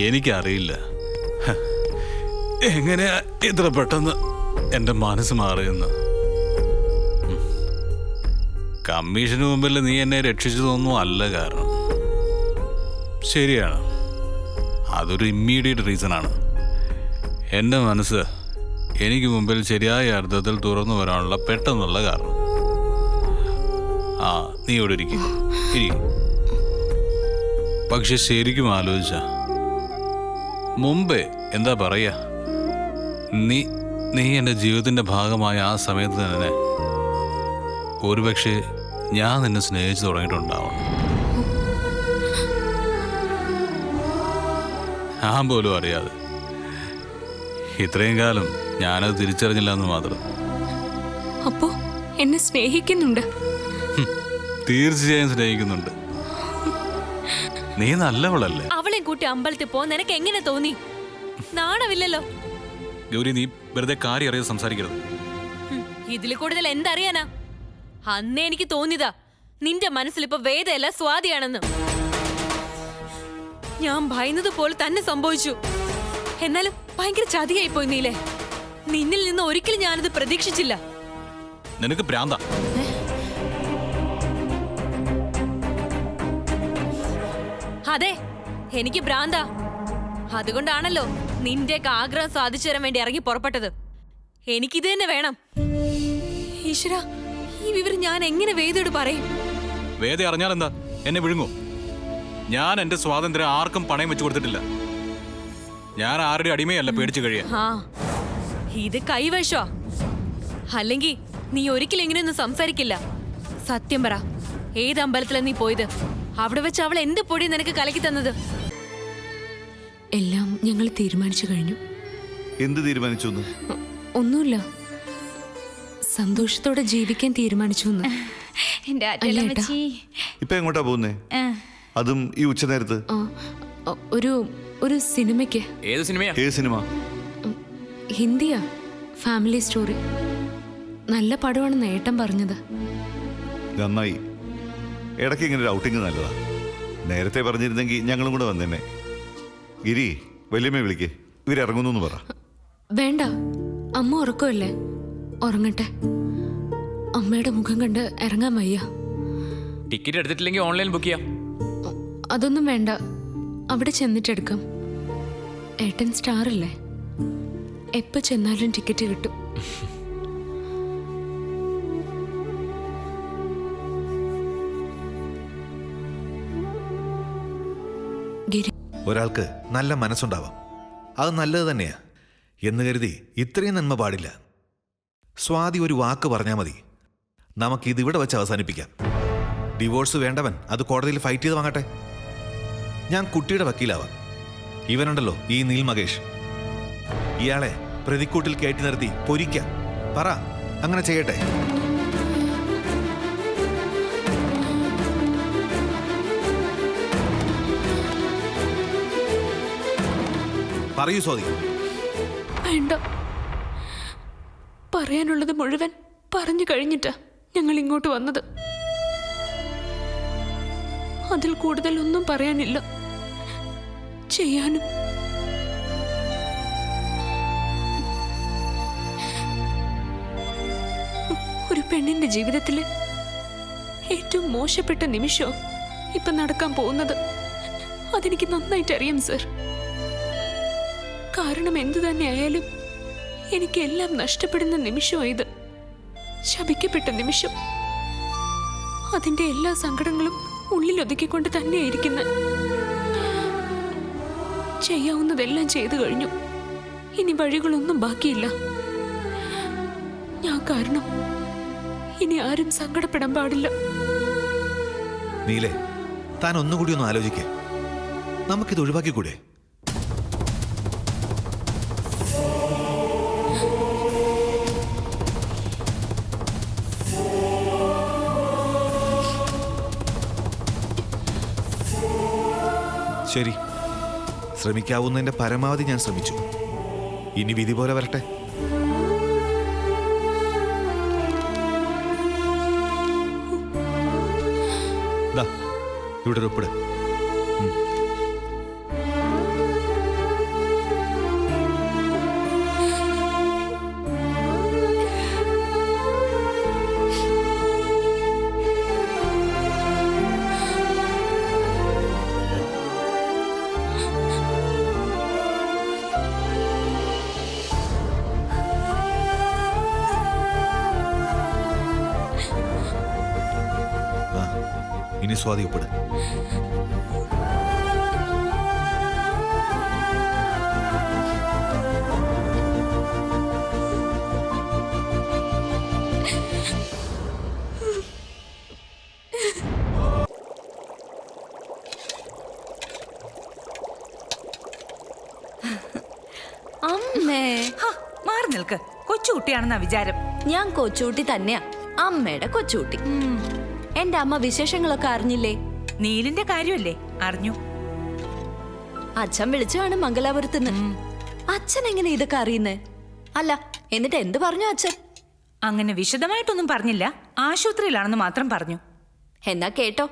എനിക്കറിയില്ല എങ്ങനെയാ ഇത്ര പെട്ടെന്ന് എൻ്റെ മനസ്സ് മാറിയെന്ന്. കമ്മീഷന് മുമ്പിൽ നീ എന്നെ രക്ഷിച്ചതൊന്നും അല്ല കാരണം. ശരിയാണ്, അതൊരു ഇമ്മീഡിയറ്റ് റീസണാണ്. എൻ്റെ മനസ്സ് എനിക്ക് മുമ്പിൽ ശരിയായ അർത്ഥത്തിൽ തുറന്നു വരാനുള്ള പെട്ടെന്നുള്ള കാരണം. നീ ഇവിടെ ഇരിക്കും. പക്ഷെ ശരിക്കും ആലോചിച്ച മുമ്പേ എന്താ പറയാ, നീ എൻ്റെ ജീവിതത്തിൻ്റെ ഭാഗമായ ആ സമയത്ത് തന്നെ ഒരുപക്ഷെ ഞാൻ നിന്നെ സ്നേഹിച്ചു തുടങ്ങിയിട്ടുണ്ടാവണം. ഞാൻ പോലും അറിയാതെ. ഇത്രയും കാലം ഞാനത് തിരിച്ചറിഞ്ഞില്ല എന്ന് മാത്രം. അപ്പോ എന്നെ സ്നേഹിക്കുന്നുണ്ട്? തീർച്ചയായും സ്നേഹിക്കുന്നുണ്ട്. നീ നല്ലവളല്ലേ? അവളെ കൂട്ടി അമ്പലത്തിൽ പോ നിനക്ക് എങ്ങനെ തോന്നി? നാണമില്ലല്ലോ. ഗൗരി, നീ വെറുതെ കാര്യം അറിയാതെ സംസാരിക്കരുത്. ഇതിൽ കൂടുതൽ എന്തറിയാനാ? അന്നേ എനിക്ക് തോന്നിയതാ നിന്റെ മനസ്സിലിപ്പോ വേദയല്ല സ്വാതിയാണെന്ന്. ഞാൻ ഭയന്നത് പോലെ തന്നെ സംഭവിച്ചു. എന്നാലും ഭയങ്കര ചതിയായി പോയി നീലേ. നിന്നിൽ നിന്ന് ഒരിക്കലും ഞാനത് പ്രതീക്ഷിച്ചില്ല. നിനക്ക് ഭ്രാന്താ. അതെ, എനിക്ക് ഭ്രാന്താ. അതുകൊണ്ടാണല്ലോ നിന്റെ ആഗ്രഹം സാധിച്ചു തരാൻ വേണ്ടി ഇറങ്ങി പുറപ്പെട്ടത്. എനിക്കിത് തന്നെ വേണം. ഈശ്വര, ഈ വിവരം ഞാൻ എങ്ങനെ വേദയോട് പറയും? വേദ അറിഞ്ഞാലെന്താ? എന്നെ വിഴുങ്ങോ? ഞാൻ എന്റെ സ്വാതന്ത്ര്യം ആർക്കും പണയം വെച്ചു കൊടുത്തിട്ടില്ല. ഞാൻ ആരുടെ അടിമയല്ല പേടിച്ചു കഴിയാൻ. ഇത് കൈവശോ? അല്ലെങ്കിൽ നീ ഒരിക്കലും ഇങ്ങനെയൊന്നും സംസാരിക്കില്ല. സത്യം പറ, ഏത് അമ്പലത്തിലാ നീ പോയത്? അവിടെ വെച്ച് അവൾ എന്ത് പൊടി നിനക്ക് കലക്കി തന്നത്? എല്ലാം ഞങ്ങൾ തീരുമാനിച്ചു കഴിഞ്ഞു. എന്ത് തീരുമാനിച്ചു? ഒന്നുമില്ല, സന്തോഷത്തോടെ ജീവിക്കാൻ തീരുമാനിച്ചു. ഇപ്പൊ എങ്ങോട്ടാ പോകുന്നേ? അതും ഈ ഉച്ചനേരത്ത്? ഒരു സിനിമയ്ക്ക്. ഏത് സിനിമയാ? ഏത് സിനിമ? ഹിന്ദിയാ, family story. നല്ല പടമാണെന്ന് ഏട്ടൻ പറഞ്ഞത്. നന്നായി. ഇടയ്ക്ക് ഇങ്ങനെ ഒരു ഔട്ടിങ് നല്ലതാ. നേരത്തെ പറഞ്ഞിരുന്നെങ്കിൽ ഞങ്ങളും കൂടെ വന്നേനെ. ഗിരി, വല്യമ്മ വിളിക്കേ, ഇവരിറങ്ങുന്നു പറ. വേണ്ട, അമ്മ ഉറക്കമല്ലേ, ഉറങ്ങട്ടെ. അമ്മയുടെ മുഖം കണ്ട് ഇറങ്ങാൻ വയ്യ. ടിക്കറ്റ് എടുത്തിട്ടില്ലെങ്കിൽ ഓൺലൈൻ ബുക്ക് ചെയ്യാം. അതൊന്നും വേണ്ട, അവിടെ ചെന്നിട്ടെടുക്കാം. ഏട്ടൻ സ്റ്റാർ അല്ലേ, എപ്പോ ചെന്നാലും ടിക്കറ്റ് കിട്ടും. ഒരാൾക്ക് നല്ല മനസ്സുണ്ടാവാം, അത് നല്ലത് തന്നെയാ എന്ന് കരുതി ഇത്രയും നന്മ പാടില്ല. സ്വാതി ഒരു വാക്ക് പറഞ്ഞാൽ മതി, നമുക്കിതിവിടെ വെച്ച് അവസാനിപ്പിക്കാം. ഡിവോഴ്സ് വേണ്ടവൻ അത് കോടതിയിൽ ഫൈറ്റ് ചെയ്ത് വാങ്ങട്ടെ. ഞാൻ കുട്ടിയുടെ വക്കീലാവാം. ഇവനുണ്ടല്ലോ ഈ നീൽ മകേഷ്, ഇയാളെ പ്രതിക്കൂട്ടിൽ കയറ്റി നിർത്തി പൊരിക്കാം. പറ, അങ്ങനെ ചെയ്യട്ടെ? പറയൂ സ്വാതി. വേണ്ട, പറയാനുള്ളത് മുഴുവൻ പറഞ്ഞു കഴിഞ്ഞിട്ടാ ഞങ്ങൾ ഇങ്ങോട്ട് വന്നത്. അതിൽ കൂടുതൽ ഒന്നും പറയാനില്ല, ചെയ്യാനും. ഒരു പെണ്ണിന്റെ ജീവിതത്തില് ഏറ്റവും മോശപ്പെട്ട നിമിഷം ഇപ്പൊ നടക്കാൻ പോകുന്നത്. അതെനിക്ക് നന്നായിട്ട് അറിയാം സർ. കാരണം എന്തു തന്നെയായാലും എനിക്ക് എല്ലാം നഷ്ടപ്പെടുന്ന നിമിഷമാണ് ഇത്. ശപിക്കപ്പെട്ട നിമിഷം. അതിന്റെ എല്ലാ സങ്കടങ്ങളും ഉള്ളിൽ ഒതുക്കിക്കൊണ്ട് തന്നെയായിരിക്കുന്നത്. ചെയ്യാവുന്നതെല്ലാം ചെയ്തു കഴിഞ്ഞു. ഇനി വഴികളൊന്നും ബാക്കിയില്ല. ഞാൻ കാരണം ഇനി ആരും സങ്കടപ്പെടാൻ പാടില്ല. നീലേ, താൻ ഒന്നുകൂടി ഒന്ന് ആലോചിക്കേ. നമുക്കിത് ഒഴിവാക്കിക്കൂടെ? ശരി, ശ്രമിക്കാവുന്നതിന്റെ പരമാവധി ഞാൻ ശ്രമിച്ചു. ഇനി വിധി പോലെ വരട്ടെ. ഇവിടെ ഒരു ഒപ്പിട്. ഇനി സ്വാതി ഒപ്പിട്. അമ്മേ, മാറി നിൽക്ക്. കൊച്ചുകുട്ടിയാണെന്നാ വിചാരം. ഞാൻ കൊച്ചുകുട്ടി തന്നെയാ, അമ്മയുടെ കൊച്ചുകുട്ടി. എന്റെ അമ്മ വിശേഷങ്ങളൊക്കെ അറിഞ്ഞില്ലേ? നീലിന്റെ കാര്യമല്ലേ? അറിഞ്ഞു. അച്ഛൻ വിളിച്ചു കാണും മംഗലാപുരത്തുനിന്ന്. അച്ഛൻ എങ്ങനെ ഇതൊക്കെ അറിയുന്നേ? അല്ല, എന്നിട്ട് എന്ത് പറഞ്ഞു അച്ഛൻ? അങ്ങനെ വിശദമായിട്ടൊന്നും പറഞ്ഞില്ല. ആശുപത്രിയിലാണെന്ന് മാത്രം പറഞ്ഞു. എന്നാ കേട്ടോ,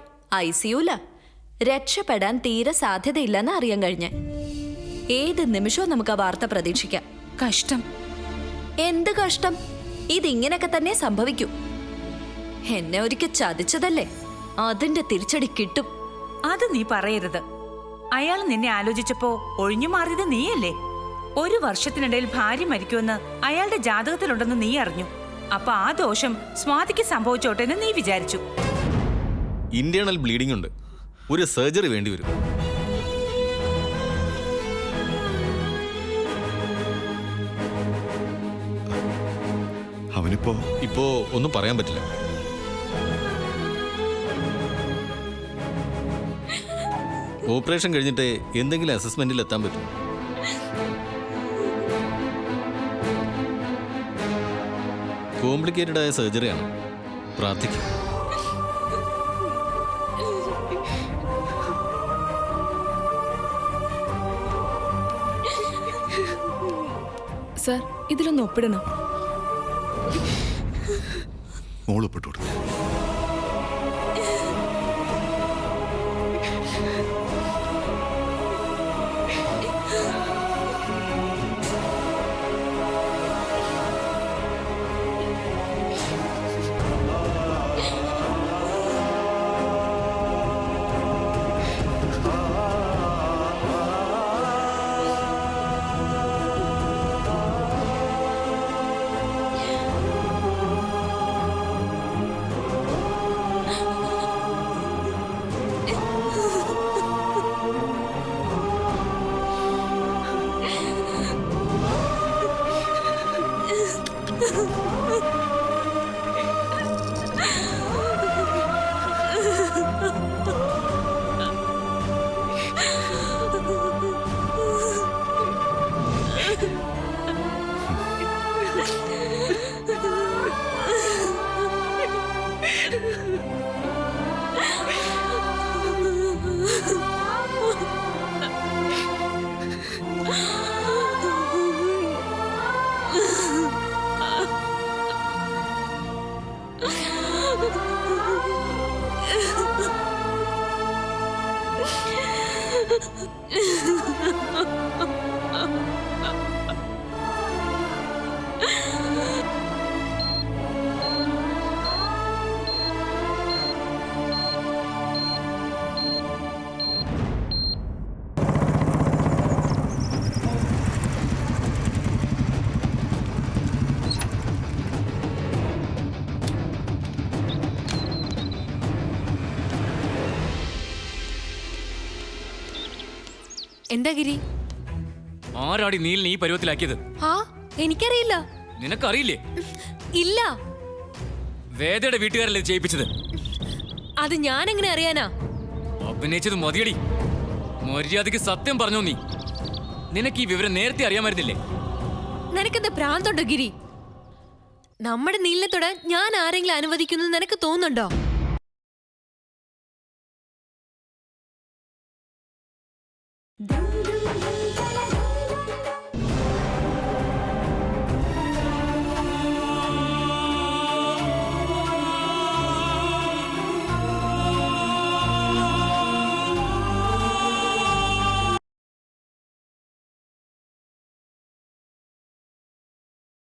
ICUല. രക്ഷപ്പെടാൻ തീരെ സാധ്യതയില്ലെന്ന് അറിയാൻ കഴിഞ്ഞ. ഏത് നിമിഷവും നമുക്ക് ആ വാർത്ത പ്രതീക്ഷിക്കാം. കഷ്ടം. എന്ത് കഷ്ടം? ഇതിങ്ങനൊക്കെ തന്നെ സംഭവിക്കൂ. എന്നെ ഒരിക്കൽ ചതിച്ചതല്ലേ, അതിന്റെ തിരിച്ചടി കിട്ടും. അത് നീ പറയരുത്. അയാൾ നിന്നെ ആലോചിച്ചപ്പോ ഒഴിഞ്ഞു മാറിയത് നീയല്ലേ? 1 വർഷത്തിനിടയിൽ ഭാര്യ മരിക്കുമെന്ന് അയാളുടെ ജാതകത്തിലുണ്ടെന്ന് നീ അറിഞ്ഞു. അപ്പൊ ആ ദോഷം സ്വാതിക്ക് സംഭവിച്ചോട്ടെ എന്ന് നീ വിചാരിച്ചു. ഇന്റേണൽ ബ്ലീഡിംഗ് ഉണ്ട്, ഒരു സർജറി വേണ്ടി വരും. ഇപ്പോ ഒന്നും പറയാൻ പറ്റില്ല. ഓപ്പറേഷൻ കഴിഞ്ഞിട്ട് എന്തെങ്കിലും അസസ്മെന്റിൽ എത്താൻ പറ്റും. കോംപ്ലിക്കേറ്റഡ് ആയ സർജറിയാണ്. പ്രാർത്ഥിക്കും. സർ, ഇതിലൊന്ന് ഒപ്പിടണം. മോളൊപ്പിട്ടു കൊടുക്കും. എന്താ ഗിരി? ആരാടി നീലിനെ ഈ പരുവത്തിലാക്കിയത്? എനിക്കറിയില്ല. നിനക്കറിയില്ലേ? ഇല്ല. വേദയുടെ വീട്ടുകാരല്ലേ ചെയ്യിപ്പിച്ചത്? അത് ഞാൻ എങ്ങനെ അറിയാനാ? അഭിനയിച്ചത് മതിയടി. മര്യാദയ്ക്ക് സത്യം പറഞ്ഞോ നീ. നിനക്ക് ഈ വിവരം നേരത്തെ അറിയാമായിരുന്നില്ലേ? നിനക്കെന്താ ഭ്രാന്തുണ്ടോ ഗിരി? നമ്മുടെ നീലിനെ തൊടാൻ ഞാൻ ആരെങ്കിലും അനുവദിക്കുന്നു നിനക്ക് തോന്നുന്നുണ്ടോ?